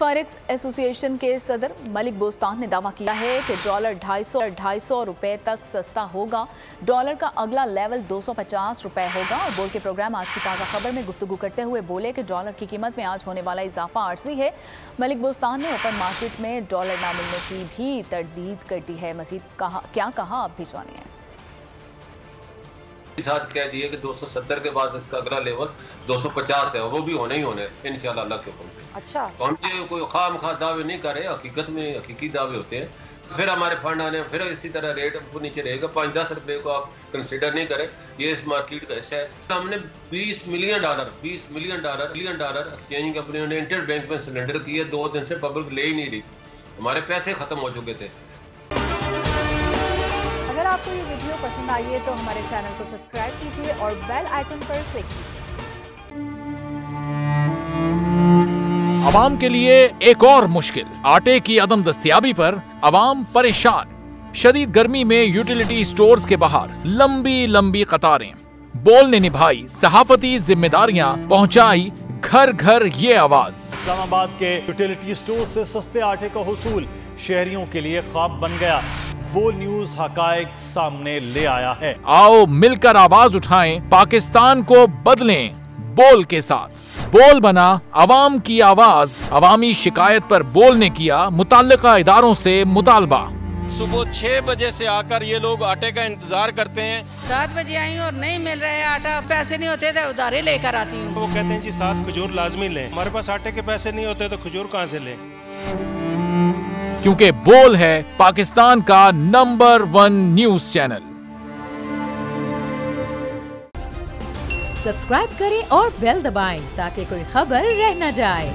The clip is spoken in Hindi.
फॉरेक्स एसोसिएशन के सदर मलिक बोस्तान ने दावा किया है कि डॉलर 250 रुपए तक सस्ता होगा। डॉलर का अगला लेवल 250 रुपए होगा। और बोल के प्रोग्राम आज की ताज़ा खबर में गुफ्तगू करते हुए बोले कि डॉलर की कीमत में आज होने वाला इजाफा आर्जी है। मलिक बोस्तान ने ओपन मार्केट में डॉलर ना मिलने की भी तरदीद कर दी है। मजीद क्या कहा आप भी जानिए। साथ कह दिए कि 270 के बाद इसका अगला लेवल 250 है, वो भी होने ही होने इंशाल्लाह अल्लाह के हुक्म से। अच्छा, तो हम ये कोई खाम दावे नहीं कर रहे, हकीकत में हकीकी दावे होते हैं। फिर हमारे फंड आने, फिर इसी तरह रेट नीचे रहेगा। 5-10 रुपए को आप कंसिडर नहीं करें, ये इस मार्केट का हिस्सा है। हमने 20 मिलियन डॉलर एक्सचेंज कंपनियों ने इंटर बैंक में सिलेंडर किए। 2 दिन से पब्लिक ले ही नहीं रही थी, हमारे पैसे खत्म हो चुके थे। अगर आपको ये वीडियो पसंद आई है तो हमारे चैनल को सब्सक्राइब कीजिए और बेल आइकन पर क्लिक कीजिए। आवाम के लिए एक और मुश्किल, आटे की अदम दस्तयाबी पर आवाम परेशान। शदीद गर्मी में यूटिलिटी स्टोर्स के बाहर लंबी लंबी कतारें। बोल ने निभाई सहाफती जिम्मेदारियां, पहुंचाई घर घर ये आवाज। इस्लामाबाद के यूटिलिटी स्टोर से सस्ते आटे का हुसूल शहरियों के लिए ख्वाब बन गया। बोल न्यूज हकायक सामने ले आया है। आओ मिलकर आवाज उठाएं, पाकिस्तान को बदलें बोल के साथ। बोल बना अवाम की आवाज। अवामी शिकायत पर बोल ने किया मुताल्लिका इदारों से मुतालबा। सुबह 6 बजे से आकर ये लोग आटे का इंतजार करते हैं। 7 बजे आई और नहीं मिल रहा है आटा, पैसे नहीं होते थे उधारे लेकर आती हूँ। वो कहते हैं जी 7 खजूर लाजमी लें। हमारे पास आटे के पैसे नहीं होते तो खजूर कहाँ से लें? क्योंकि बोल है पाकिस्तान का नंबर 1 न्यूज चैनल। सब्सक्राइब करें और बेल दबाएं ताकि कोई खबर रह न जाए।